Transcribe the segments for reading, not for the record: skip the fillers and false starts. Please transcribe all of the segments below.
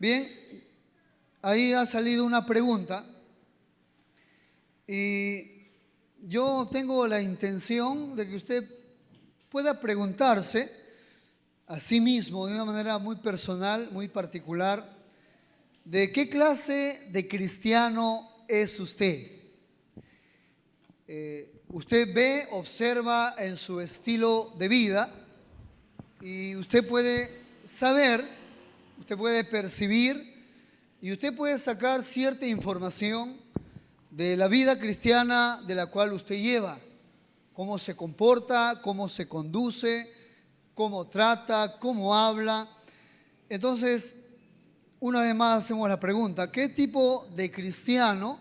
Bien, ahí ha salido una pregunta y yo tengo la intención de que usted pueda preguntarse a sí mismo de una manera muy personal, muy particular, ¿de qué clase de cristiano es usted? Usted ve, observa en su estilo de vida y usted puede saber, usted puede percibir y usted puede sacar cierta información de la vida cristiana de la cual usted lleva, cómo se comporta, cómo se conduce, cómo trata, cómo habla. Entonces, una vez más hacemos la pregunta, ¿qué tipo de cristiano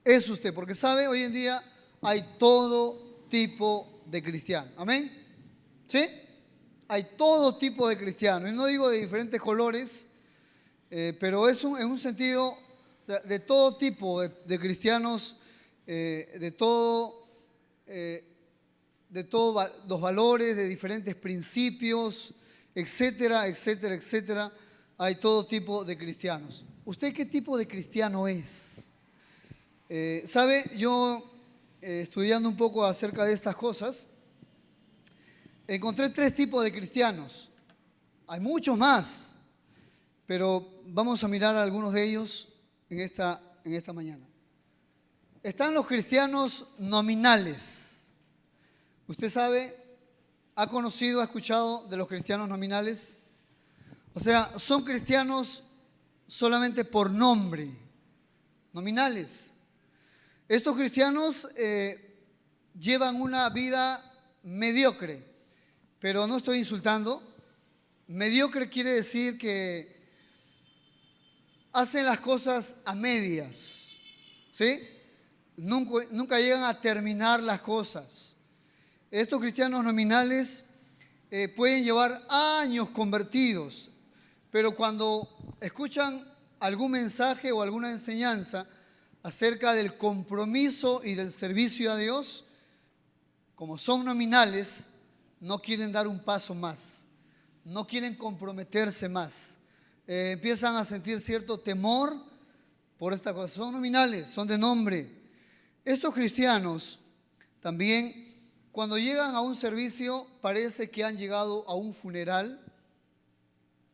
es usted? Porque sabe, hoy en día hay todo tipo de cristiano. ¿Amén? ¿Sí? Hay todo tipo de cristiano. Y no digo de diferentes colores, pero es en un sentido de todo tipo de cristianos, de todos los valores, de diferentes principios, etcétera, etcétera, etcétera. Hay todo tipo de cristianos. ¿Usted qué tipo de cristiano es? ¿Sabe? Yo, estudiando un poco acerca de estas cosas, encontré 3 tipos de cristianos. Hay muchos más, pero vamos a mirar algunos de ellos en esta mañana. Están los cristianos nominales. ¿Usted sabe, ha conocido, ha escuchado de los cristianos nominales? O sea, son cristianos solamente por nombre, nominales. Estos cristianos llevan una vida mediocre, pero no estoy insultando. Mediocre quiere decir que hacen las cosas a medias, ¿sí? Nunca llegan a terminar las cosas. Estos cristianos nominales pueden llevar años convertidos, pero cuando escuchan algún mensaje o alguna enseñanza acerca del compromiso y del servicio a Dios, como son nominales, no quieren dar un paso más, no quieren comprometerse más. Empiezan a sentir cierto temor por esta cosa. Son nominales, son de nombre. Estos cristianos también, cuando llegan a un servicio, parece que han llegado a un funeral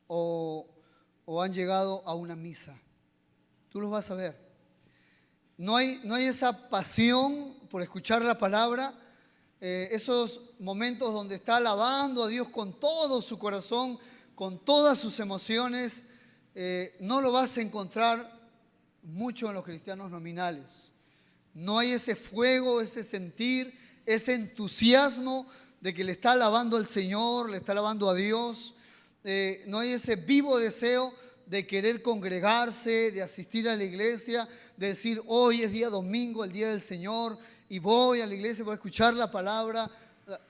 o han llegado a una misa. Tú los vas a ver. No hay esa pasión por escuchar la palabra, esos momentos donde está alabando a Dios con todo su corazón, con todas sus emociones, no lo vas a encontrar mucho en los cristianos nominales. No hay ese fuego, ese sentir, ese entusiasmo de que le está alabando al Señor, le está alabando a Dios. No hay ese vivo deseo de querer congregarse, de asistir a la iglesia, de decir hoy es día domingo, el día del Señor, y voy a la iglesia, voy a escuchar la palabra.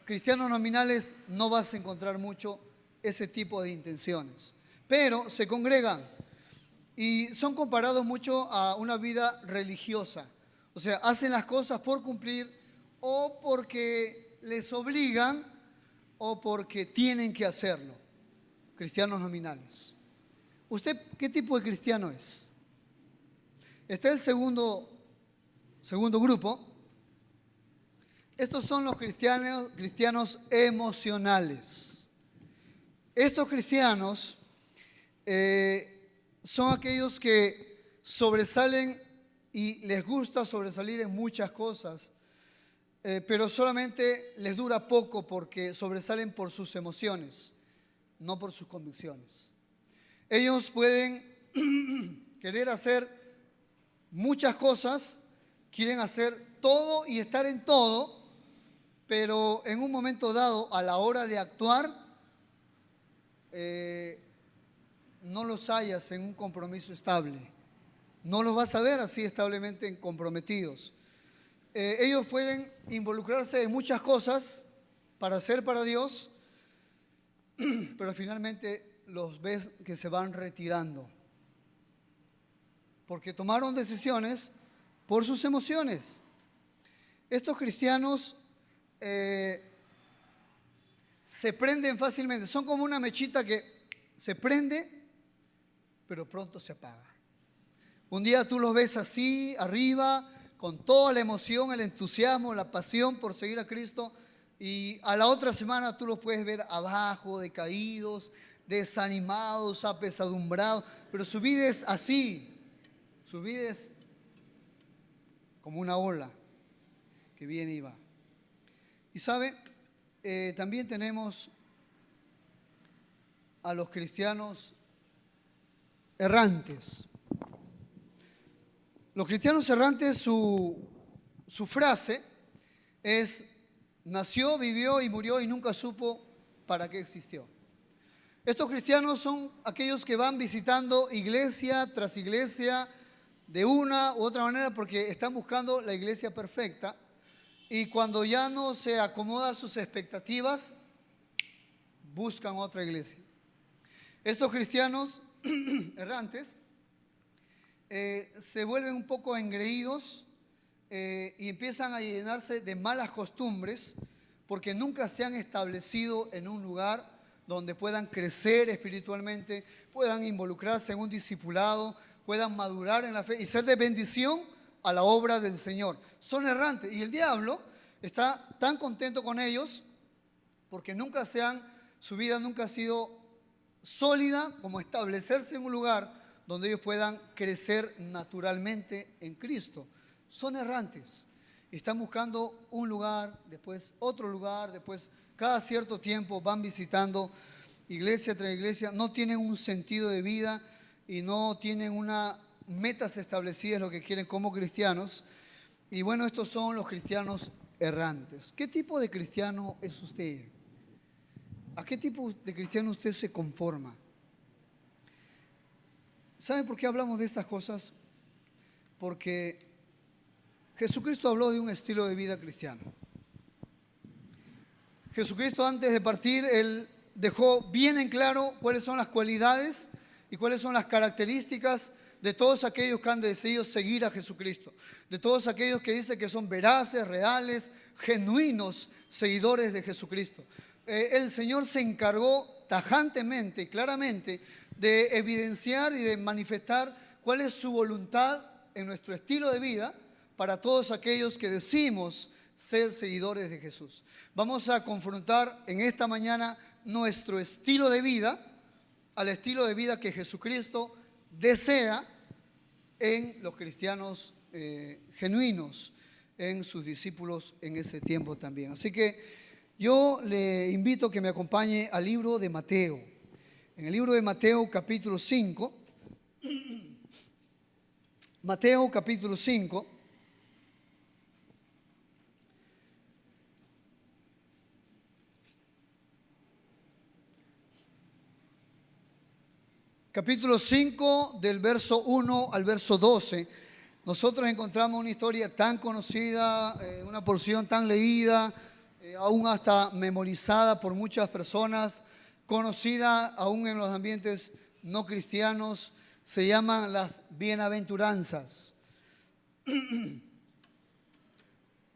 Cristianos nominales no vas a encontrar mucho ese tipo de intenciones, pero se congregan y son comparados mucho a una vida religiosa. O sea, hacen las cosas por cumplir o porque les obligan o porque tienen que hacerlo. Cristianos nominales. ¿Usted qué tipo de cristiano es? Está el segundo grupo. Estos son los cristianos emocionales. Estos cristianos son aquellos que sobresalen y les gusta sobresalir en muchas cosas, pero solamente les dura poco porque sobresalen por sus emociones, no por sus convicciones. Ellos pueden querer hacer muchas cosas, quieren hacer todo y estar en todo, pero en un momento dado, a la hora de actuar, no los hallas en un compromiso estable. No los vas a ver así establemente comprometidos. Ellos pueden involucrarse en muchas cosas para hacer para Dios, pero finalmente los ves que se van retirando porque tomaron decisiones por sus emociones. Estos cristianos se prenden fácilmente, son como una mechita que se prende pero pronto se apaga. Un día tú los ves así, arriba, con toda la emoción, el entusiasmo, la pasión por seguir a Cristo, y a la otra semana tú los puedes ver abajo, decaídos, desanimados, apesadumbrados, pero su vida es así, su vida es como una ola que viene y va. Y sabe, también tenemos a los cristianos errantes. Los cristianos errantes, su frase es: nació, vivió y murió y nunca supo para qué existió. Estos cristianos son aquellos que van visitando iglesia tras iglesia de una u otra manera porque están buscando la iglesia perfecta, y cuando ya no se acomoda a sus expectativas, buscan otra iglesia. Estos cristianos errantes se vuelven un poco engreídos y empiezan a llenarse de malas costumbres porque nunca se han establecido en un lugar donde puedan crecer espiritualmente, puedan involucrarse en un discipulado, puedan madurar en la fe y ser de bendición a la obra del Señor. Son errantes y el diablo está tan contento con ellos porque su vida nunca ha sido sólida como establecerse en un lugar donde ellos puedan crecer naturalmente en Cristo. Son errantes y están buscando un lugar, después otro lugar, después cada cierto tiempo van visitando iglesia tras iglesia, no tienen un sentido de vida y no tienen una metas establecidas lo que quieren como cristianos. Y bueno, estos son los cristianos errantes. ¿Qué tipo de cristiano es usted? ¿A qué tipo de cristiano usted se conforma? ¿Saben por qué hablamos de estas cosas? Porque Jesucristo habló de un estilo de vida cristiano. Jesucristo, antes de partir, Él dejó bien en claro cuáles son las cualidades y cuáles son las características de todos aquellos que han decidido seguir a Jesucristo, de todos aquellos que dicen que son veraces, reales, genuinos seguidores de Jesucristo. El Señor se encargó tajantemente y claramente de evidenciar y de manifestar cuál es su voluntad en nuestro estilo de vida para todos aquellos que decimos ser seguidores de Jesús. Vamos a confrontar en esta mañana nuestro estilo de vida al estilo de vida que Jesucristo desea en los cristianos genuinos, en sus discípulos en ese tiempo también. Así que yo le invito a que me acompañe al libro de Mateo. En el libro de Mateo capítulo 5, Mateo capítulo 5, capítulo 5 del verso 1 al verso 12, nosotros encontramos una historia tan conocida, una porción tan leída, aún hasta memorizada por muchas personas, conocida aún en los ambientes no cristianos. Se llaman las bienaventuranzas.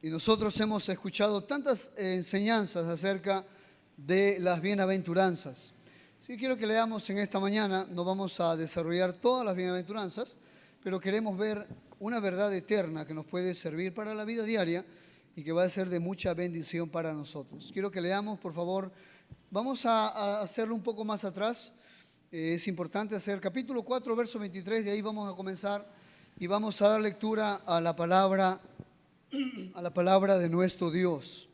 Y nosotros hemos escuchado tantas enseñanzas acerca de las bienaventuranzas. Sí, quiero que leamos en esta mañana. No vamos a desarrollar todas las bienaventuranzas, pero queremos ver una verdad eterna que nos puede servir para la vida diaria y que va a ser de mucha bendición para nosotros. Quiero que leamos, por favor. Vamos a hacerlo un poco más atrás. Es importante hacer capítulo 4, verso 23. De ahí vamos a comenzar y vamos a dar lectura a la palabra de nuestro Dios.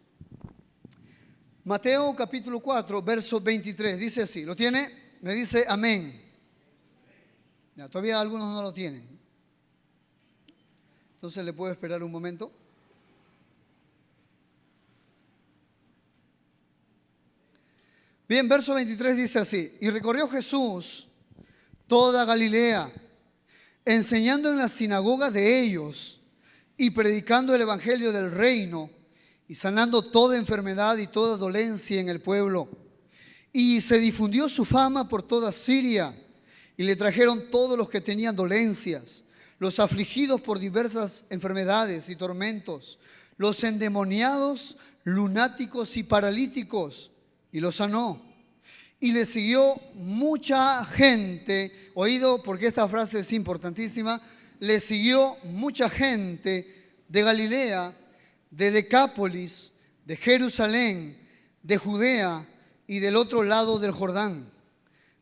Mateo capítulo 4, verso 23. Dice así. ¿Lo tiene? Me dice amén. Ya, todavía algunos no lo tienen. Entonces le puedo esperar un momento. Bien, verso 23 dice así: y recorrió Jesús toda Galilea, enseñando en las sinagogas de ellos y predicando el evangelio del reino y sanando toda enfermedad y toda dolencia en el pueblo. Y se difundió su fama por toda Siria, y le trajeron todos los que tenían dolencias, los afligidos por diversas enfermedades y tormentos, los endemoniados, lunáticos y paralíticos, y los sanó. Y le siguió mucha gente, oído porque esta frase es importantísima, le siguió mucha gente de Galilea, de Decápolis, de Jerusalén, de Judea y del otro lado del Jordán.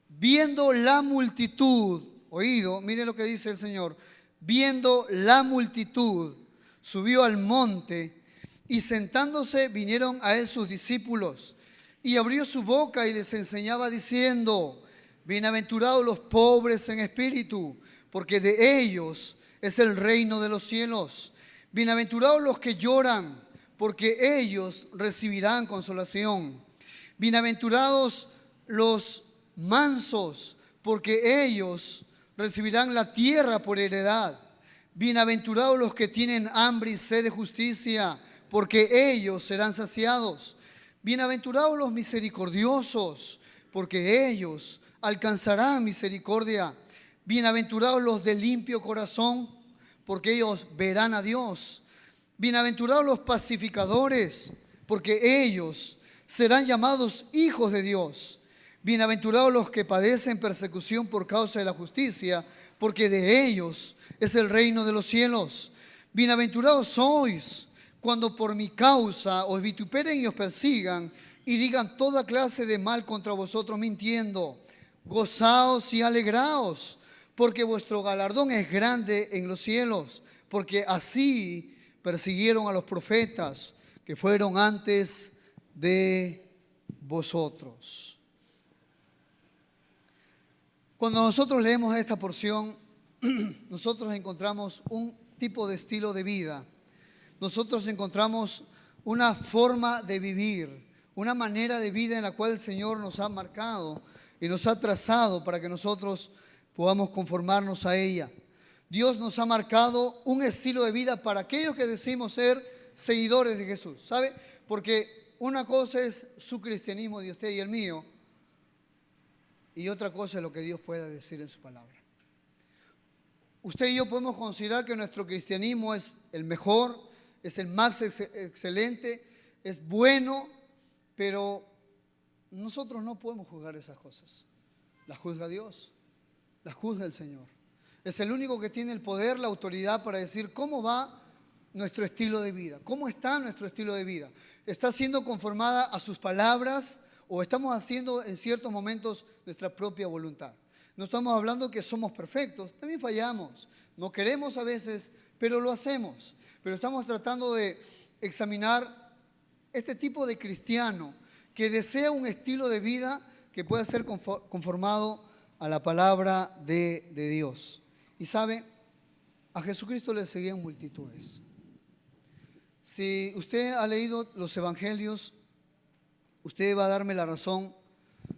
Viendo la multitud, oído, mire lo que dice el Señor, viendo la multitud, subió al monte y sentándose vinieron a él sus discípulos y abrió su boca y les enseñaba diciendo, bienaventurados los pobres en espíritu, porque de ellos es el reino de los cielos. Bienaventurados los que lloran, porque ellos recibirán consolación. Bienaventurados los mansos, porque ellos recibirán la tierra por heredad. Bienaventurados los que tienen hambre y sed de justicia, porque ellos serán saciados. Bienaventurados los misericordiosos, porque ellos alcanzarán misericordia. Bienaventurados los de limpio corazón, porque ellos verán a Dios. Bienaventurados los pacificadores, porque ellos serán llamados hijos de Dios. Bienaventurados los que padecen persecución por causa de la justicia, porque de ellos es el reino de los cielos. Bienaventurados sois cuando por mi causa os vituperen y os persigan y digan toda clase de mal contra vosotros mintiendo. Gozaos y alegraos, porque vuestro galardón es grande en los cielos, porque así persiguieron a los profetas que fueron antes de vosotros. Cuando nosotros leemos esta porción, nosotros encontramos un tipo de estilo de vida. Nosotros encontramos una forma de vivir, una manera de vida en la cual el Señor nos ha marcado y nos ha trazado para que nosotros podamos conformarnos a ella. Dios nos ha marcado un estilo de vida para aquellos que decimos ser seguidores de Jesús, ¿sabe? Porque una cosa es su cristianismo de usted y el mío, y otra cosa es lo que Dios pueda decir en su palabra. Usted y yo podemos considerar que nuestro cristianismo es el mejor, es el más excelente, es bueno, pero nosotros no podemos juzgar esas cosas. Las juzga Dios, las juzga el Señor. Es el único que tiene el poder, la autoridad para decir cómo va nuestro estilo de vida, cómo está nuestro estilo de vida. ¿Está siendo conformada a sus palabras o estamos haciendo en ciertos momentos nuestra propia voluntad? No estamos hablando que somos perfectos, también fallamos. No queremos a veces, pero lo hacemos. Pero estamos tratando de examinar este tipo de cristiano que desea un estilo de vida que pueda ser conformado a la palabra de Dios. Y sabe, a Jesucristo le seguían multitudes. Si usted ha leído los evangelios, usted va a darme la razón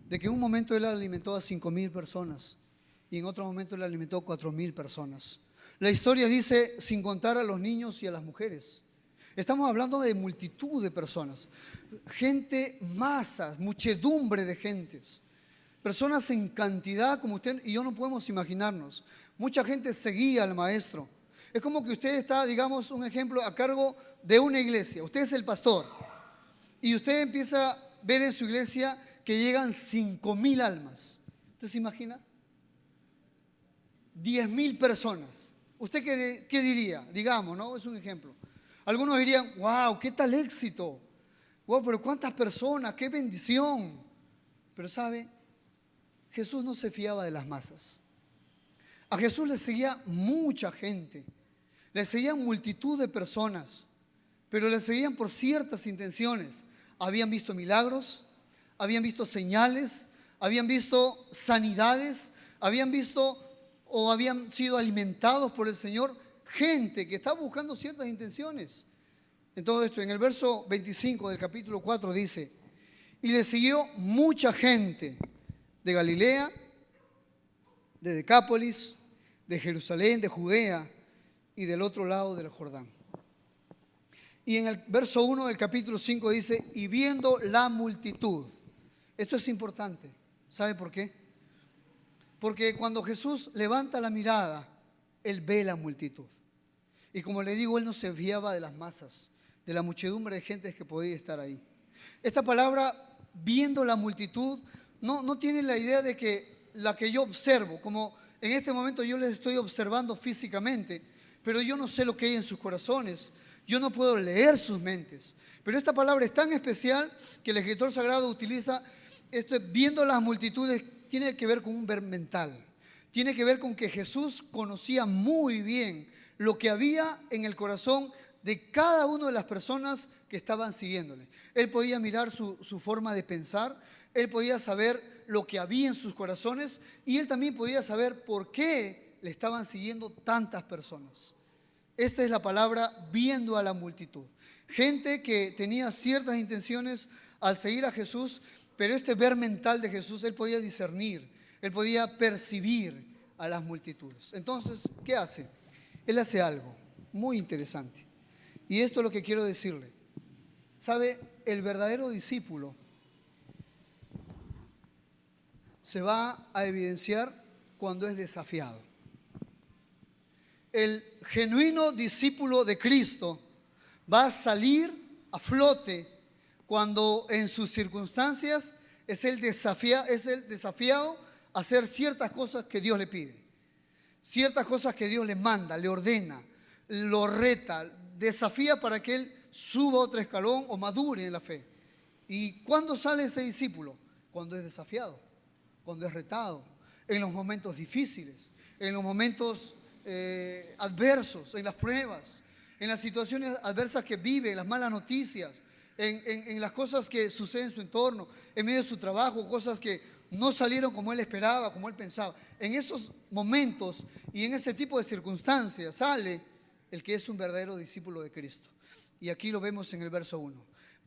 de que en un momento Él alimentó a 5,000 personas y en otro momento Él alimentó a 4,000 personas. La historia dice sin contar a los niños y a las mujeres. Estamos hablando de multitud de personas, gente, masas, muchedumbre de gentes, personas en cantidad como usted y yo no podemos imaginarnos. Mucha gente seguía al maestro. Es como que usted está, digamos, un ejemplo, a cargo de una iglesia. Usted es el pastor y usted empieza a ver en su iglesia que llegan 5,000 almas. ¿Usted se imagina? 10,000 personas. ¿Usted qué diría? Digamos, ¿no? Es un ejemplo. Algunos dirían, wow, qué tal éxito. Wow, pero cuántas personas, qué bendición. Pero ¿sabe? Jesús no se fiaba de las masas. A Jesús le seguía mucha gente. Le seguían multitud de personas. Pero le seguían por ciertas intenciones. Habían visto milagros, habían visto señales, habían visto sanidades, habían visto o habían sido alimentados por el Señor, gente que estaba buscando ciertas intenciones. En todo esto, en el verso 25 del capítulo 4 dice, y le siguió mucha gente de Galilea, de Decápolis, de Jerusalén, de Judea y del otro lado del Jordán. Y en el verso 1 del capítulo 5 dice, y viendo la multitud. Esto es importante. ¿Sabe por qué? Porque cuando Jesús levanta la mirada, Él ve la multitud. Y como le digo, Él no se fiaba de las masas, de la muchedumbre de gente que podía estar ahí. Esta palabra, viendo la multitud, no tienen la idea de que la que yo observo, como en este momento yo les estoy observando físicamente, pero yo no sé lo que hay en sus corazones, yo no puedo leer sus mentes. Pero esta palabra es tan especial que el escritor sagrado utiliza esto, viendo las multitudes, tiene que ver con un ver mental. Tiene que ver con que Jesús conocía muy bien lo que había en el corazón de cada una de las personas que estaban siguiéndole. Él podía mirar su forma de pensar, él podía saber lo que había en sus corazones y él también podía saber por qué le estaban siguiendo tantas personas. Esta es la palabra viendo a la multitud. Gente que tenía ciertas intenciones al seguir a Jesús, pero este ver mental de Jesús, él podía discernir, él podía percibir a las multitudes. Entonces, ¿qué hace? Él hace algo muy interesante. Y esto es lo que quiero decirle. ¿Sabe? El verdadero discípulo se va a evidenciar cuando es desafiado. El genuino discípulo de Cristo va a salir a flote cuando en sus circunstancias es el desafiado a hacer ciertas cosas que Dios le pide, ciertas cosas que Dios le manda, le ordena, lo reta, desafía para que él suba otro escalón o madure en la fe. ¿Y cuándo sale ese discípulo? Cuando es desafiado, cuando es retado, en los momentos difíciles, en los momentos adversos, en las pruebas, en las situaciones adversas que vive, en las malas noticias, en las cosas que suceden en su entorno, en medio de su trabajo, cosas que no salieron como él esperaba, como él pensaba. En esos momentos y en ese tipo de circunstancias sale el que es un verdadero discípulo de Cristo. Y aquí lo vemos en el verso 1.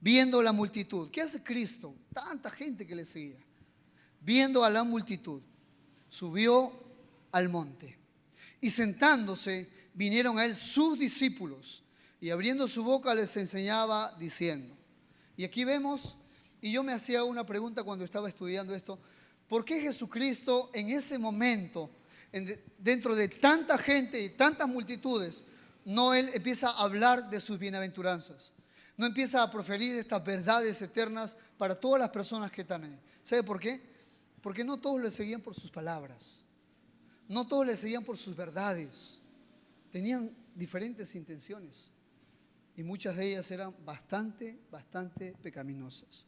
Viendo la multitud. ¿Qué hace Cristo? Tanta gente que le seguía. Viendo a la multitud, subió al monte. Y sentándose, vinieron a él sus discípulos. Y abriendo su boca les enseñaba diciendo. Y aquí vemos, y yo me hacía una pregunta cuando estaba estudiando esto. ¿Por qué Jesucristo en ese momento, dentro de tanta gente y tantas multitudes, no él empieza a hablar de sus bienaventuranzas? No empieza a proferir estas verdades eternas para todas las personas que están ahí. ¿Sabe por qué? Porque no todos le seguían por sus palabras. No todos le seguían por sus verdades. Tenían diferentes intenciones. Y muchas de ellas eran bastante pecaminosas.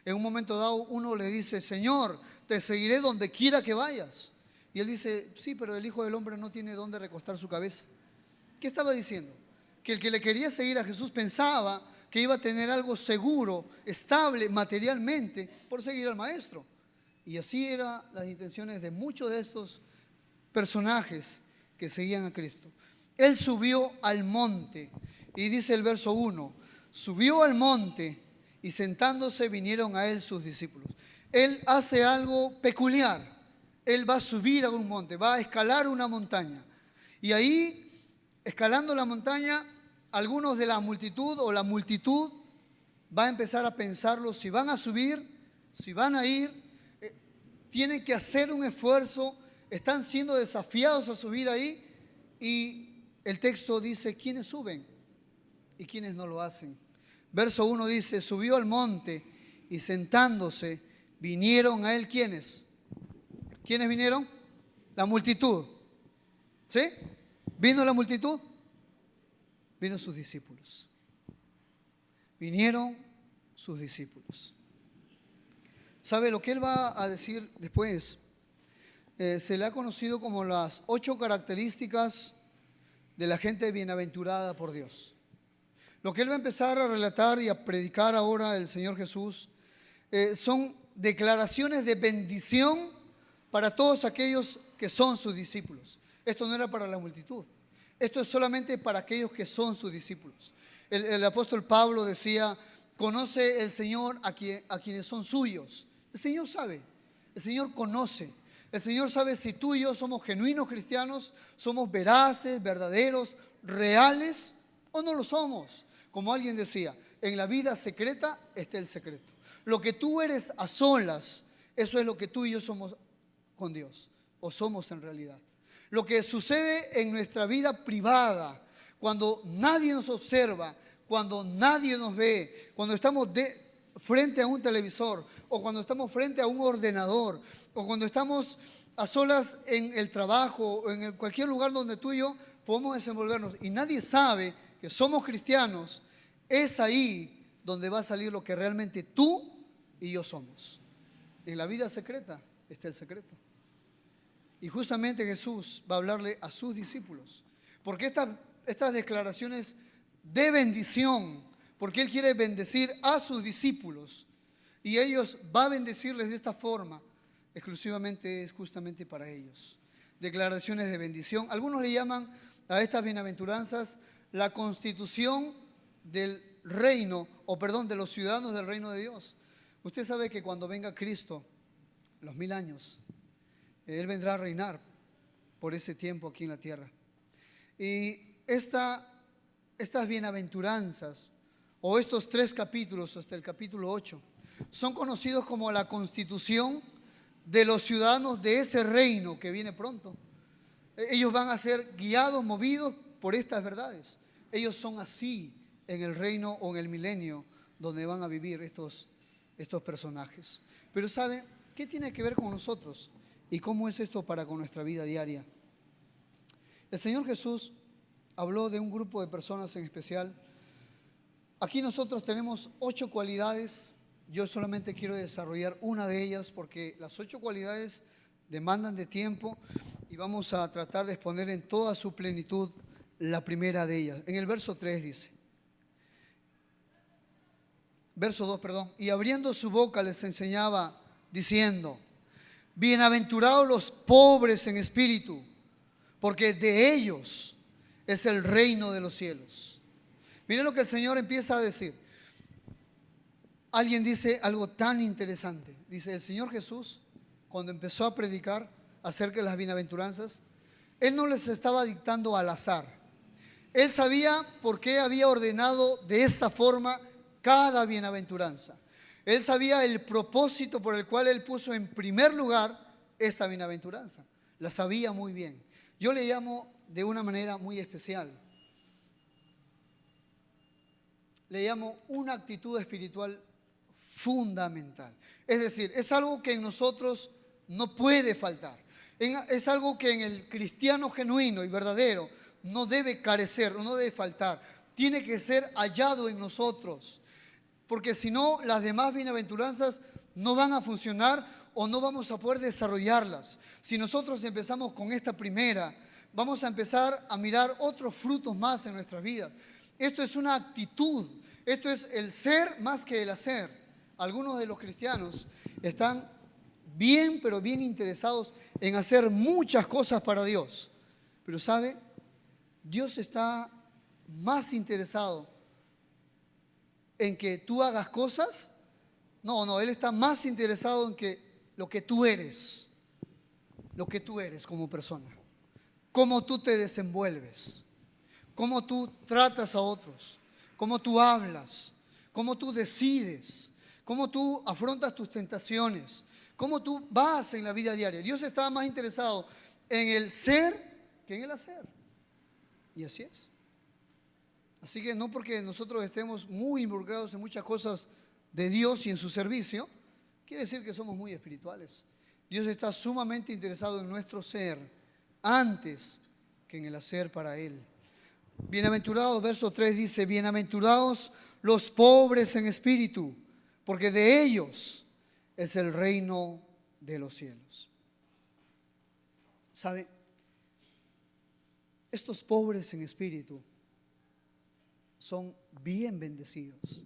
En un momento dado uno le dice: Señor, te seguiré donde quiera que vayas. Y él dice: sí, pero el Hijo del Hombre no tiene dónde recostar su cabeza. ¿Qué estaba diciendo? Que el que le quería seguir a Jesús pensaba que iba a tener algo seguro, estable materialmente por seguir al Maestro. Y así eran las intenciones de muchos de estos personajes que seguían a Cristo. Él subió al monte y dice el verso 1, subió al monte y sentándose vinieron a él sus discípulos. Él hace algo peculiar. Él va a subir a un monte, va a escalar una montaña. Y ahí, escalando la montaña, algunos de la multitud o la multitud va a empezar a pensarlo si van a subir, si van a ir. Tienen que hacer un esfuerzo, están siendo desafiados a subir ahí. Y el texto dice quiénes suben y quiénes no lo hacen. Verso 1 dice: subió al monte y sentándose vinieron a él. ¿Quiénes? ¿Quiénes vinieron? La multitud. ¿Sí? ¿Vino la multitud? Vino sus discípulos. Vinieron sus discípulos. ¿Sabe lo que él va a decir después? Se le ha conocido como las 8 características de la gente bienaventurada por Dios. Lo que él va a empezar a relatar y a predicar ahora el Señor Jesús son declaraciones de bendición para todos aquellos que son sus discípulos. Esto no era para la multitud. Esto es solamente para aquellos que son sus discípulos. El apóstol Pablo decía: conoce el Señor a quienes son suyos. El Señor sabe, el Señor conoce. El Señor sabe si tú y yo somos genuinos cristianos, somos veraces, verdaderos, reales o no lo somos. Como alguien decía, en la vida secreta está el secreto. Lo que tú eres a solas, eso es lo que tú y yo somos con Dios, o somos en realidad. Lo que sucede en nuestra vida privada, cuando nadie nos observa, cuando nadie nos ve, cuando estamos frente a un televisor, o cuando estamos frente a un ordenador, o cuando estamos a solas en el trabajo, o en cualquier lugar donde tú y yo podemos desenvolvernos, y nadie sabe que somos cristianos, es ahí donde va a salir lo que realmente tú y yo somos. En la vida secreta está el secreto. Y justamente Jesús va a hablarle a sus discípulos, porque estas declaraciones de bendición, porque Él quiere bendecir a sus discípulos, y ellos va a bendecirles de esta forma, exclusivamente es justamente para ellos. Declaraciones de bendición. Algunos le llaman a estas bienaventuranzas la constitución del reino, de los ciudadanos del reino de Dios. Usted sabe que cuando venga Cristo, los 1000 años, Él vendrá a reinar por ese tiempo aquí en la tierra. Y estas bienaventuranzas, o estos 3 capítulos hasta el capítulo 8, son conocidos como la constitución de los ciudadanos de ese reino que viene pronto. Ellos van a ser guiados, movidos por estas verdades. Ellos son así en el reino o en el milenio donde van a vivir estos personajes. Pero ¿sabe qué tiene que ver con nosotros? ¿Y cómo es esto para con nuestra vida diaria? El Señor Jesús habló de un grupo de personas en especial. Aquí nosotros tenemos 8 cualidades. Yo solamente quiero desarrollar una de ellas porque las 8 cualidades demandan de tiempo y vamos a tratar de exponer en toda su plenitud la primera de ellas. En el verso 3 dice, verso 2, perdón, y abriendo su boca les enseñaba diciendo, bienaventurados los pobres en espíritu, porque de ellos es el reino de los cielos. Miren lo que el Señor empieza a decir. Alguien dice algo tan interesante. Dice, el Señor Jesús, cuando empezó a predicar acerca de las bienaventuranzas, Él no les estaba dictando al azar. Él sabía por qué había ordenado de esta forma cada bienaventuranza. Él sabía el propósito por el cual Él puso en primer lugar esta bienaventuranza. La sabía muy bien. Yo le llamo de una manera muy especial. Le llamo una actitud espiritual fundamental. Es decir, es algo que en nosotros no puede faltar. Es algo que en el cristiano genuino y verdadero no debe carecer, no debe faltar. Tiene que ser hallado en nosotros. Porque si no, las demás bienaventuranzas no van a funcionar o no vamos a poder desarrollarlas. Si nosotros empezamos con esta primera, vamos a empezar a mirar otros frutos más en nuestras vidas. Esto es una actitud, esto es el ser más que el hacer. Algunos de los cristianos están bien, pero bien interesados en hacer muchas cosas para Dios. Pero ¿sabe? Dios está más interesado en que tú hagas cosas. No, Él está más interesado en que lo que tú eres como persona, cómo tú te desenvuelves, cómo tú tratas a otros, cómo tú hablas, cómo tú decides, cómo tú afrontas tus tentaciones, cómo tú vas en la vida diaria. Dios está más interesado en el ser que en el hacer. Y así es. Así que no porque nosotros estemos muy involucrados en muchas cosas de Dios y en su servicio, quiere decir que somos muy espirituales. Dios está sumamente interesado en nuestro ser antes que en el hacer para Él. Bienaventurados, verso 3 dice, bienaventurados los pobres en espíritu, porque de ellos es el reino de los cielos. ¿Sabe? Estos pobres en espíritu son bien bendecidos.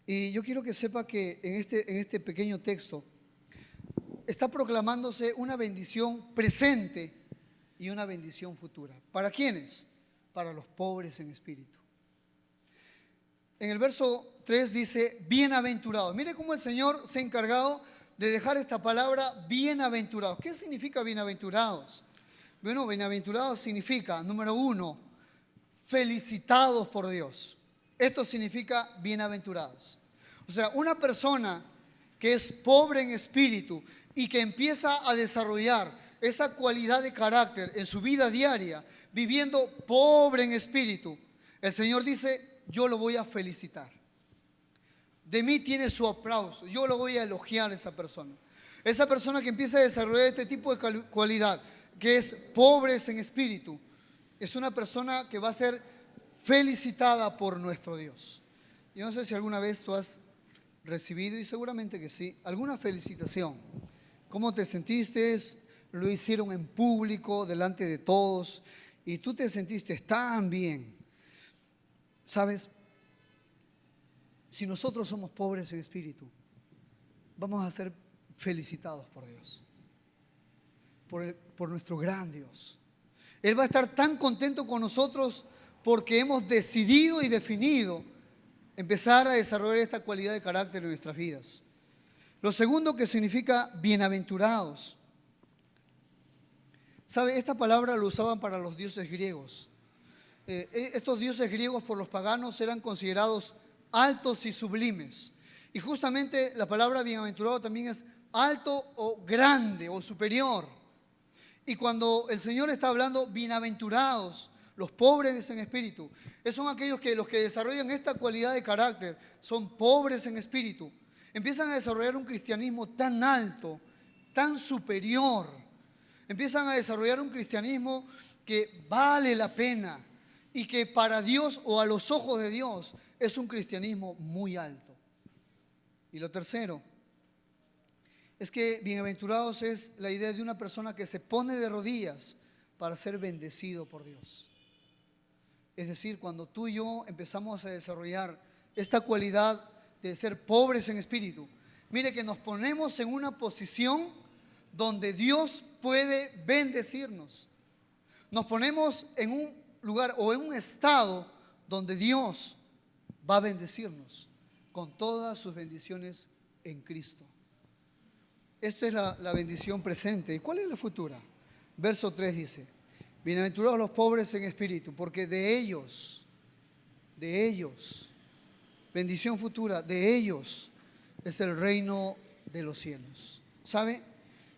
Y yo quiero que sepa que en este pequeño texto está proclamándose una bendición presente y una bendición futura. ¿Para quiénes? Para los pobres en espíritu. En el verso 3 dice, bienaventurados. Mire cómo el Señor se ha encargado de dejar esta palabra bienaventurados. ¿Qué significa bienaventurados? Bueno, bienaventurados significa, número 1, felicitados por Dios. Esto significa bienaventurados. O sea, una persona que es pobre en espíritu y que empieza a desarrollar esa cualidad de carácter en su vida diaria, viviendo pobre en espíritu, el Señor dice, yo lo voy a felicitar. de mí tiene su aplauso. Yo lo voy a elogiar a esa persona. Esa persona que empieza a desarrollar este tipo de cualidad, que es pobres en espíritu, es una persona que va a ser felicitada por nuestro Dios. Yo no sé si alguna vez tú has recibido, y seguramente que sí, alguna felicitación. ¿Cómo te sentiste? Lo hicieron en público, delante de todos, y tú te sentiste tan bien. ¿Sabes? Si nosotros somos pobres en espíritu, vamos a ser felicitados por Dios, por nuestro gran Dios. Él va a estar tan contento con nosotros porque hemos decidido y definido empezar a desarrollar esta cualidad de carácter en nuestras vidas. Lo segundo, que significa bienaventurados. ¿Sabe? Esta palabra lo usaban para los dioses griegos. Estos dioses griegos por los paganos eran considerados altos y sublimes. Y justamente la palabra bienaventurado también es alto o grande o superior. Y cuando el Señor está hablando bienaventurados, los pobres en espíritu, esos son aquellos que los que desarrollan esta cualidad de carácter son pobres en espíritu. Empiezan a desarrollar un cristianismo tan alto, tan superior. Empiezan a desarrollar un cristianismo que vale la pena y que para Dios o a los ojos de Dios es un cristianismo muy alto. Y lo tercero es que bienaventurados es la idea de una persona que se pone de rodillas para ser bendecido por Dios. Es decir, cuando tú y yo empezamos a desarrollar esta cualidad de ser pobres en espíritu, mire que nos ponemos en una posición donde Dios puede bendecirnos. Nos ponemos en un lugar o en un estado donde Dios va a bendecirnos con todas sus bendiciones en Cristo. Esta es la bendición presente. ¿Y cuál es la futura? Verso 3 dice: bienaventurados los pobres en espíritu, porque de ellos, bendición futura, de ellos es el reino de los cielos. ¿Sabe?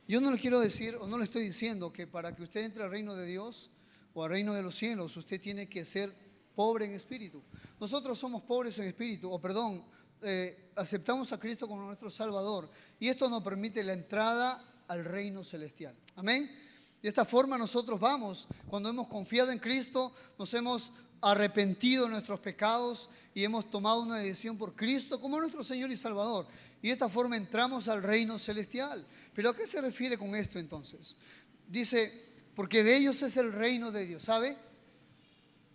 Yo no le quiero decir, o no le estoy diciendo que para que usted entre al reino de Dios o al reino de los cielos, usted tiene que ser pobre en espíritu. Nosotros somos pobres en espíritu, aceptamos a Cristo como nuestro Salvador, y esto nos permite la entrada al reino celestial. Amén. De esta forma nosotros vamos, cuando hemos confiado en Cristo, nos hemos arrepentido de nuestros pecados y hemos tomado una decisión por Cristo como nuestro Señor y Salvador. Y de esta forma entramos al reino celestial. ¿Pero a qué se refiere con esto entonces? Dice, porque de ellos es el reino de Dios. ¿Sabe?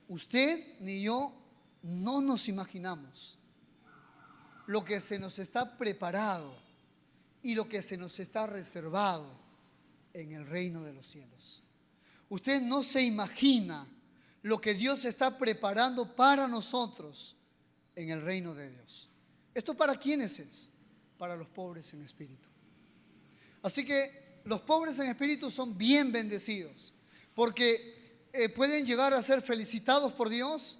Usted ni yo no nos imaginamos lo que se nos está preparado y lo que se nos está reservado en el reino de los cielos. Usted no se imagina lo que Dios está preparando para nosotros en el reino de Dios. ¿Esto para quiénes es? Para los pobres en espíritu. Así que los pobres en espíritu son bien bendecidos, porque pueden llegar a ser felicitados por Dios,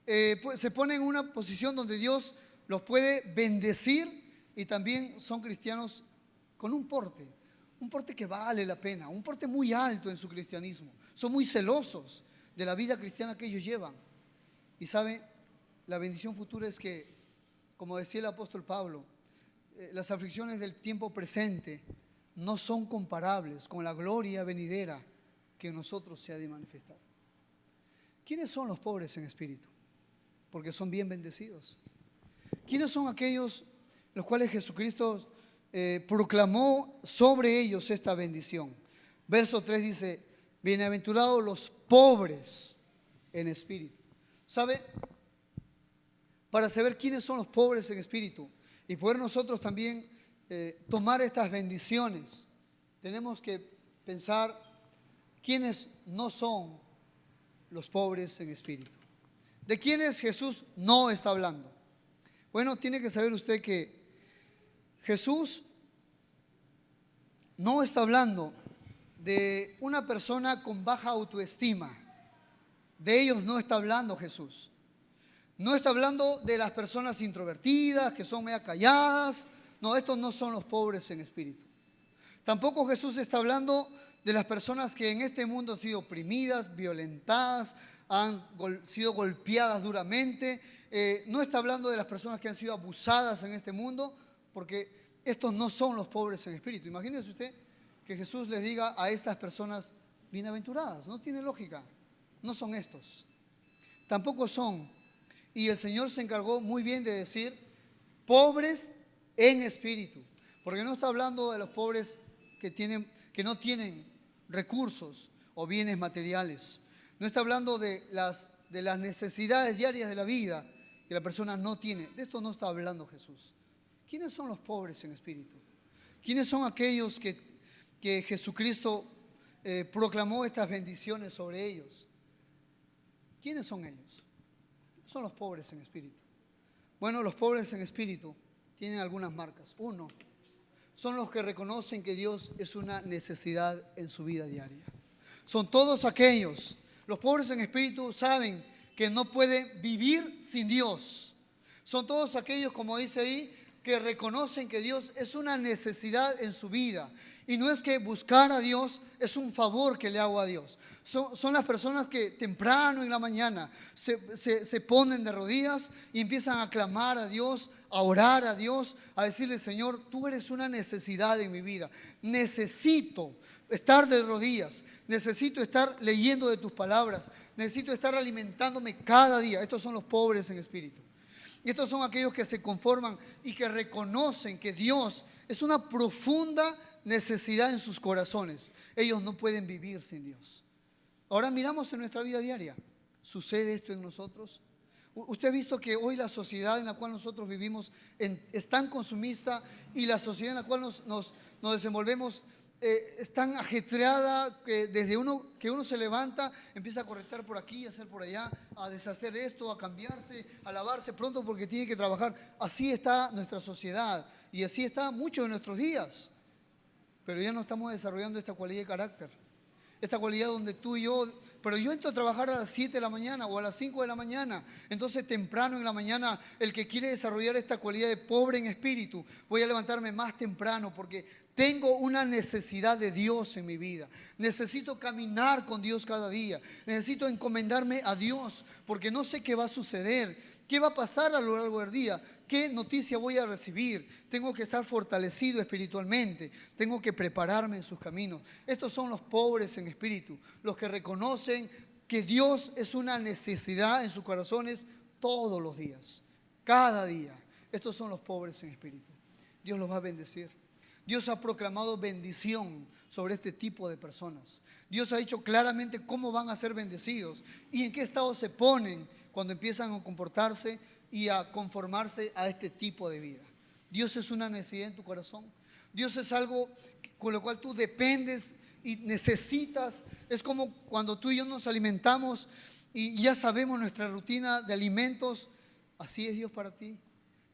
se ponen en una posición donde Dios los puede bendecir, y también son cristianos con un porte que vale la pena, un porte muy alto en su cristianismo. Son muy celosos de la vida cristiana que ellos llevan. Y sabe, la bendición futura es que, como decía el apóstol Pablo, las aflicciones del tiempo presente no son comparables con la gloria venidera que en nosotros se ha de manifestar. ¿Quiénes son los pobres en espíritu? Porque son bien bendecidos. ¿Quiénes son aquellos los cuales Jesucristo proclamó sobre ellos esta bendición? Verso 3 dice: bienaventurados los pobres en espíritu. ¿Sabe? Para saber quiénes son los pobres en espíritu y poder nosotros también tomar estas bendiciones, tenemos que pensar quiénes no son los pobres en espíritu. ¿De quiénes Jesús no está hablando? Bueno, tiene que saber usted que Jesús no está hablando de una persona con baja autoestima. De ellos no está hablando Jesús. No está hablando de las personas introvertidas, que son media calladas. No, estos no son los pobres en espíritu. Tampoco Jesús está hablando de las personas que en este mundo han sido oprimidas, violentadas, han sido golpeadas duramente. No está hablando de las personas que han sido abusadas en este mundo, porque estos no son los pobres en espíritu. Imagínese usted que Jesús les diga a estas personas bienaventuradas. No tiene lógica. No son estos. Tampoco son. Y el Señor se encargó muy bien de decir pobres en espíritu, porque no está hablando de los pobres que no tienen recursos o bienes materiales. No está hablando de las necesidades diarias de la vida que la persona no tiene. De esto no está hablando Jesús. ¿Quiénes son los pobres en espíritu? ¿Quiénes son aquellos que Jesucristo proclamó estas bendiciones sobre ellos? ¿Quiénes son ellos? Son los pobres en espíritu. Bueno, los pobres en espíritu tienen algunas marcas. Uno, son los que reconocen que Dios es una necesidad en su vida diaria. Son todos aquellos, los pobres en espíritu saben que no pueden vivir sin Dios. Son todos aquellos, como dice ahí, que reconocen que Dios es una necesidad en su vida. Y no es que buscar a Dios es un favor que le hago a Dios. Son las personas que temprano en la mañana se ponen de rodillas y empiezan a clamar a Dios, a orar a Dios, a decirle: Señor, tú eres una necesidad en mi vida. Necesito estar de rodillas, necesito estar leyendo de tus palabras, necesito estar alimentándome cada día. Estos son los pobres en espíritu. Y estos son aquellos que se conforman y que reconocen que Dios es una profunda necesidad en sus corazones. Ellos no pueden vivir sin Dios. Ahora miramos en nuestra vida diaria. ¿Sucede esto en nosotros? Usted ha visto que hoy la sociedad en la cual nosotros vivimos es tan consumista, y la sociedad en la cual nos desenvolvemos es tan ajetreada que desde que uno se levanta empieza a corretar por aquí, a hacer por allá, a deshacer esto, a cambiarse, a lavarse pronto porque tiene que trabajar. Así está nuestra sociedad y así está muchos de nuestros días. Pero ya no estamos desarrollando esta cualidad de carácter, esta cualidad donde tú y yo, pero yo entro a trabajar a las 7 de la mañana o a las 5 de la mañana. Entonces temprano en la mañana, el que quiere desarrollar esta cualidad de pobre en espíritu, voy a levantarme más temprano porque tengo una necesidad de Dios en mi vida. Necesito caminar con Dios cada día. Necesito encomendarme a Dios porque no sé qué va a suceder, qué va a pasar a lo largo del día, qué noticia voy a recibir. Tengo que estar fortalecido espiritualmente. Tengo que prepararme en sus caminos. Estos son los pobres en espíritu, los que reconocen que Dios es una necesidad en sus corazones todos los días, cada día. Estos son los pobres en espíritu. Dios los va a bendecir. Dios ha proclamado bendición sobre este tipo de personas. Dios ha dicho claramente cómo van a ser bendecidos y en qué estado se ponen cuando empiezan a comportarse y a conformarse a este tipo de vida. Dios es una necesidad en tu corazón. Dios es algo con lo cual tú dependes y necesitas. Es como cuando tú y yo nos alimentamos y ya sabemos nuestra rutina de alimentos. Así es Dios para ti.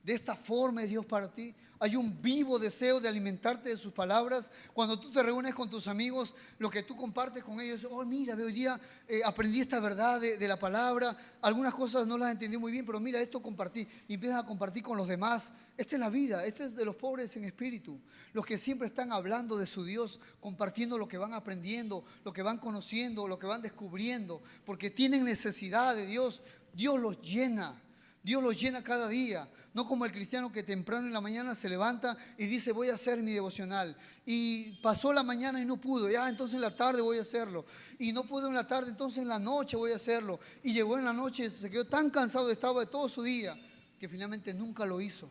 De esta forma es Dios para ti. Hay un vivo deseo de alimentarte de sus palabras. Cuando tú te reúnes con tus amigos, lo que tú compartes con ellos: oh, mira, hoy día aprendí esta verdad de la palabra. Algunas cosas no las entendí muy bien, pero mira, esto compartí. Y empiezas a compartir con los demás. Esta es la vida, esta es de los pobres en espíritu. Los que siempre están hablando de su Dios, compartiendo lo que van aprendiendo, lo que van conociendo, lo que van descubriendo, porque tienen necesidad de Dios. Dios los llena. Dios los llena cada día, no como el cristiano que temprano en la mañana se levanta y dice: voy a hacer mi devocional, y pasó la mañana y no pudo, ya entonces en la tarde voy a hacerlo, y no pudo en la tarde, entonces en la noche voy a hacerlo, y llegó en la noche, se quedó tan cansado, estaba de todo su día, que finalmente nunca lo hizo.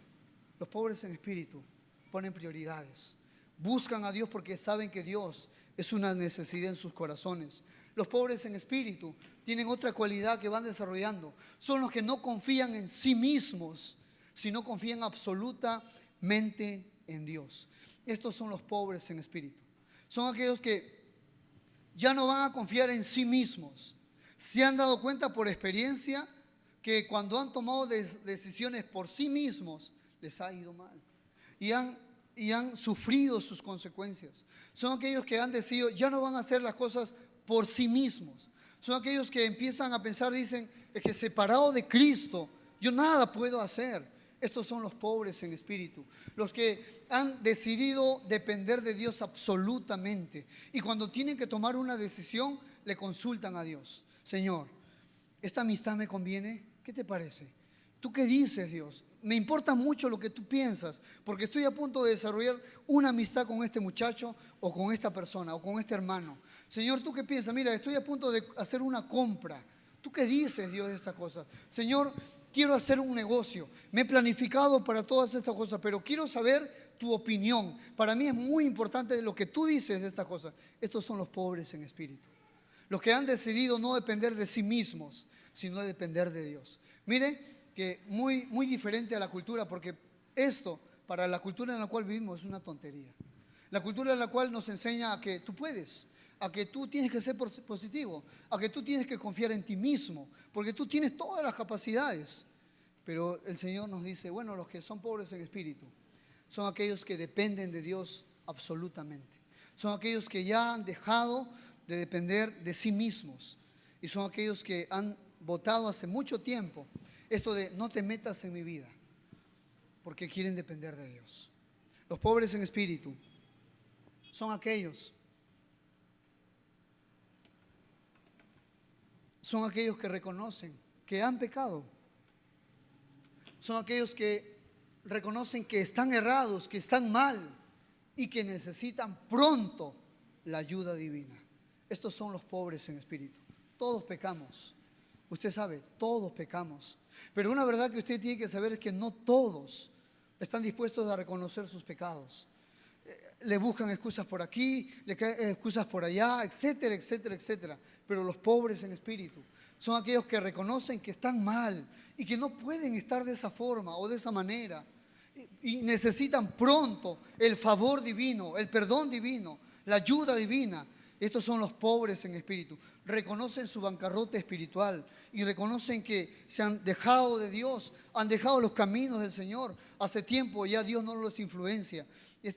Los pobres en espíritu ponen prioridades, buscan a Dios porque saben que Dios es una necesidad en sus corazones. Los pobres en espíritu tienen otra cualidad que van desarrollando. Son los que no confían en sí mismos, sino confían absolutamente en Dios. Estos son los pobres en espíritu. Son aquellos que ya no van a confiar en sí mismos. Se han dado cuenta por experiencia que cuando han tomado decisiones por sí mismos, les ha ido mal. Y han sufrido sus consecuencias. Son aquellos que han decidido, ya no van a hacer las cosas por sí mismos. Son aquellos que empiezan a pensar, dicen: es que separado de Cristo yo nada puedo hacer. Estos son los pobres en espíritu, los que han decidido depender de Dios absolutamente. Y cuando tienen que tomar una decisión, le consultan a Dios. Señor, ¿esta amistad me conviene? ¿Qué te parece? ¿Tú qué dices, Dios? Me importa mucho lo que tú piensas, porque estoy a punto de desarrollar una amistad con este muchacho o con esta persona o con este hermano. Señor, ¿tú qué piensas? Mira, estoy a punto de hacer una compra. ¿Tú qué dices, Dios, de estas cosas? Señor, quiero hacer un negocio. Me he planificado para todas estas cosas, pero quiero saber tu opinión. Para mí es muy importante lo que tú dices de estas cosas. Estos son los pobres en espíritu. Los que han decidido no depender de sí mismos, sino depender de Dios. Mire que muy diferente a la cultura, porque esto, para la cultura en la cual vivimos, es una tontería. La cultura en la cual nos enseña a que tú puedes, a que tú tienes que ser positivo, a que tú tienes que confiar en ti mismo, porque tú tienes todas las capacidades. Pero el Señor nos dice, bueno, los que son pobres en espíritu son aquellos que dependen de Dios absolutamente. Son aquellos que ya han dejado de depender de sí mismos y son aquellos que han votado hace mucho tiempo esto de no te metas en mi vida, porque quieren depender de Dios. Los pobres en espíritu son aquellos que reconocen que han pecado. Son aquellos que reconocen que están errados, que están mal y que necesitan pronto la ayuda divina. Estos son los pobres en espíritu. Todos pecamos. Usted sabe, todos pecamos. Pero una verdad que usted tiene que saber es que no todos están dispuestos a reconocer sus pecados. Le buscan excusas por aquí, le caen excusas por allá, etcétera, etcétera, etcétera. Pero los pobres en espíritu son aquellos que reconocen que están mal y que no pueden estar de esa forma o de esa manera. Y necesitan pronto el favor divino, el perdón divino, la ayuda divina. Estos son los pobres en espíritu. Reconocen su bancarrota espiritual y reconocen que se han dejado de Dios, han dejado los caminos del Señor. Hace tiempo ya Dios no los influencia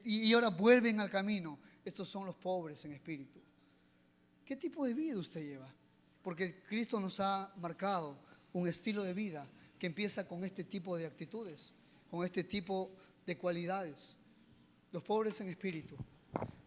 y ahora vuelven al camino. Estos son los pobres en espíritu. ¿Qué tipo de vida usted lleva? Porque Cristo nos ha marcado un estilo de vida que empieza con este tipo de actitudes, con este tipo de cualidades. Los pobres en espíritu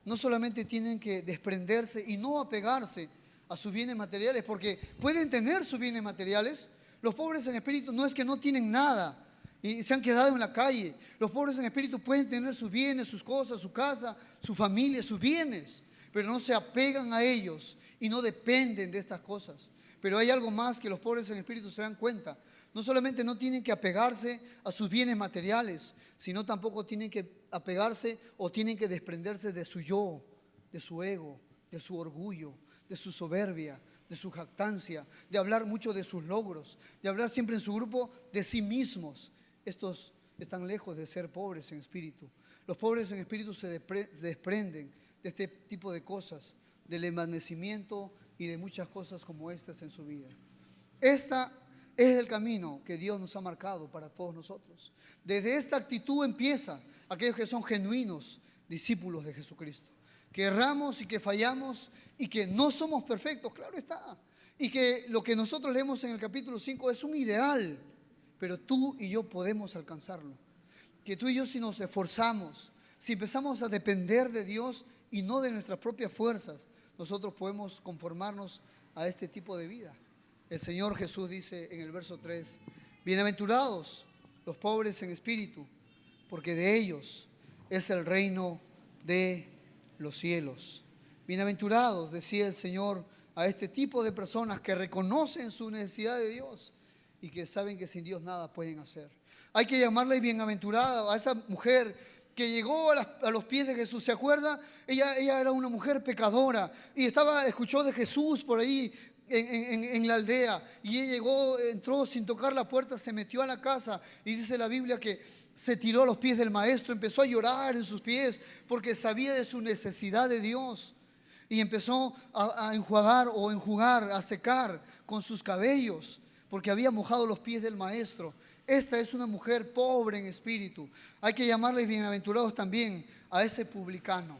no solamente tienen que desprenderse y no apegarse a sus bienes materiales, porque pueden tener sus bienes materiales. Los pobres en espíritu no es que no tienen nada y se han quedado en la calle. Los pobres en espíritu pueden tener sus bienes, sus cosas, su casa, su familia, sus bienes, pero no se apegan a ellos y no dependen de estas cosas. Pero hay algo más que los pobres en espíritu se dan cuenta. No solamente no tienen que apegarse a sus bienes materiales, sino tampoco tienen que apegarse o tienen que desprenderse de su yo, de su ego, de su orgullo, de su soberbia, de su jactancia, de hablar mucho de sus logros, de hablar siempre en su grupo de sí mismos. Estos están lejos de ser pobres en espíritu. Los pobres en espíritu se desprenden de este tipo de cosas, del envanecimiento y de muchas cosas como estas en su vida. Esta es el camino que Dios nos ha marcado para todos nosotros. Desde esta actitud empieza aquellos que son genuinos discípulos de Jesucristo. Que erramos y que fallamos y que no somos perfectos, claro está. Y que lo que nosotros leemos en el capítulo 5 es un ideal, pero tú y yo podemos alcanzarlo. Que tú y yo, si nos esforzamos, si empezamos a depender de Dios y no de nuestras propias fuerzas, nosotros podemos conformarnos a este tipo de vida. El Señor Jesús dice en el verso 3, bienaventurados los pobres en espíritu, porque de ellos es el reino de los cielos. Bienaventurados, decía el Señor, a este tipo de personas que reconocen su necesidad de Dios y que saben que sin Dios nada pueden hacer. Hay que llamarle bienaventurada a esa mujer que llegó a los pies de Jesús. ¿Se acuerda? Ella era una mujer pecadora y escuchó de Jesús por ahí en la aldea, y ella llegó, entró sin tocar la puerta, se metió a la casa y dice la Biblia que se tiró a los pies del maestro, empezó a llorar en sus pies porque sabía de su necesidad de Dios y empezó a enjugar, a secar con sus cabellos porque había mojado los pies del maestro. Esta es una mujer pobre en espíritu. Hay que llamarles bienaventurados también a ese publicano.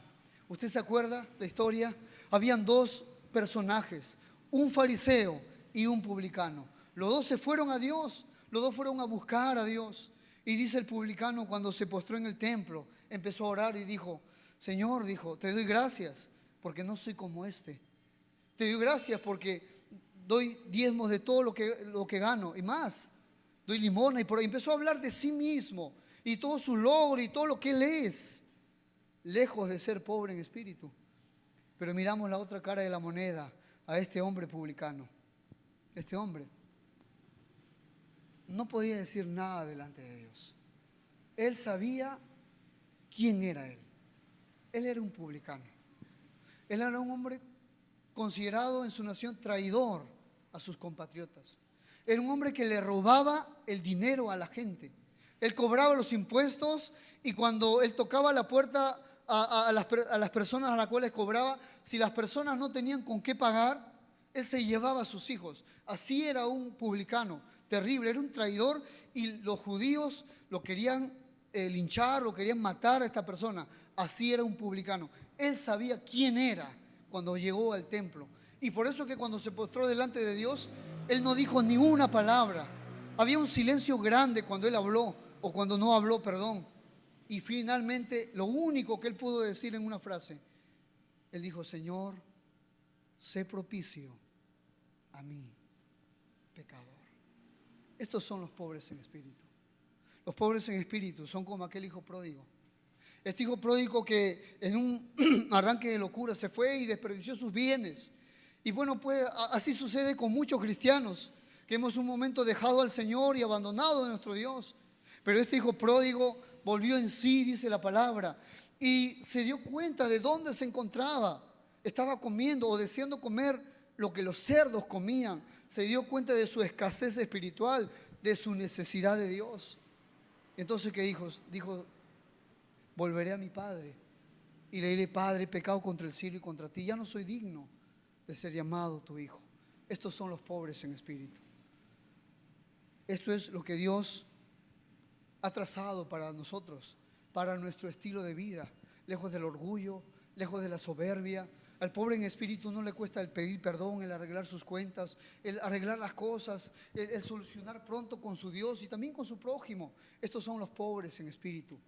¿Usted se acuerda la historia? Habían dos personajes, un fariseo y un publicano. Los dos se fueron a Dios, los dos fueron a buscar a Dios. Y dice el publicano, cuando se postró en el templo, empezó a orar y dijo: Señor, dijo, te doy gracias porque no soy como este. Te doy gracias porque doy diezmos de todo lo que gano y más. Doy limosna. Y por ahí empezó a hablar de sí mismo y todo su logro y todo lo que él es, lejos de ser pobre en espíritu. Pero miramos la otra cara de la moneda, a este hombre publicano. Este hombre no podía decir nada delante de Dios. Él sabía quién era él. Él era un publicano. Él era un hombre considerado en su nación traidor a sus compatriotas. Era un hombre que le robaba el dinero a la gente. Él cobraba los impuestos y cuando él tocaba la puerta a las personas a las cuales cobraba, si las personas no tenían con qué pagar, él se llevaba a sus hijos. Así era un publicano, terrible, era un traidor, y los judíos lo querían linchar, lo querían matar a esta persona. Así era un publicano. Él sabía quién era cuando llegó al templo. Y por eso que cuando se postró delante de Dios, él no dijo ni una palabra. Había un silencio grande cuando él habló, o cuando no habló, perdón. Y finalmente, lo único que él pudo decir en una frase, él dijo: Señor, sé propicio a mí, pecador. Estos son los pobres en espíritu. Los pobres en espíritu son como aquel hijo pródigo. Este hijo pródigo que en un arranque de locura se fue y desperdició sus bienes. Y bueno, pues así sucede con muchos cristianos que hemos un momento dejado al Señor y abandonado a nuestro Dios. Pero este hijo pródigo volvió en sí, dice la palabra, y se dio cuenta de dónde se encontraba. Estaba comiendo o deseando comer lo que los cerdos comían. Se dio cuenta de su escasez espiritual, de su necesidad de Dios. Entonces, ¿qué dijo? Dijo: volveré a mi padre y le diré: Padre, he pecado contra el cielo y contra ti. Ya no soy digno de ser llamado tu hijo. Estos son los pobres en espíritu. Esto es lo que Dios ha trazado para nosotros, para nuestro estilo de vida, lejos del orgullo, lejos de la soberbia. Al pobre en espíritu no le cuesta el pedir perdón, el arreglar sus cuentas, el arreglar las cosas, el solucionar pronto con su Dios y también con su prójimo. Estos son los pobres en espíritu.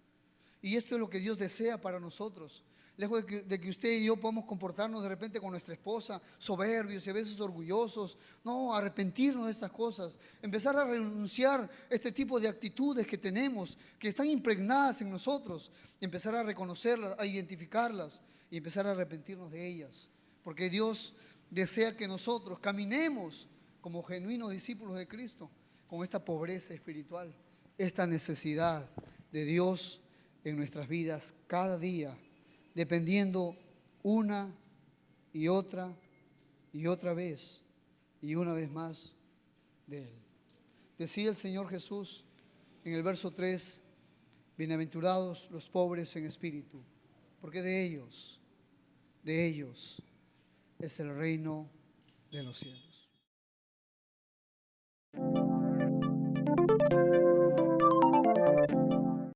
Y esto es lo que Dios desea para nosotros. Lejos de que usted y yo podamos comportarnos de repente con nuestra esposa soberbios y a veces orgullosos. No, arrepentirnos de estas cosas. Empezar a renunciar a este tipo de actitudes que tenemos, que están impregnadas en nosotros. Empezar a reconocerlas, a identificarlas y empezar a arrepentirnos de ellas. Porque Dios desea que nosotros caminemos como genuinos discípulos de Cristo con esta pobreza espiritual, esta necesidad de Dios en nuestras vidas cada día, dependiendo una y otra vez y una vez más de Él. Decía el Señor Jesús en el verso 3: bienaventurados los pobres en espíritu, porque de ellos es el reino de los cielos.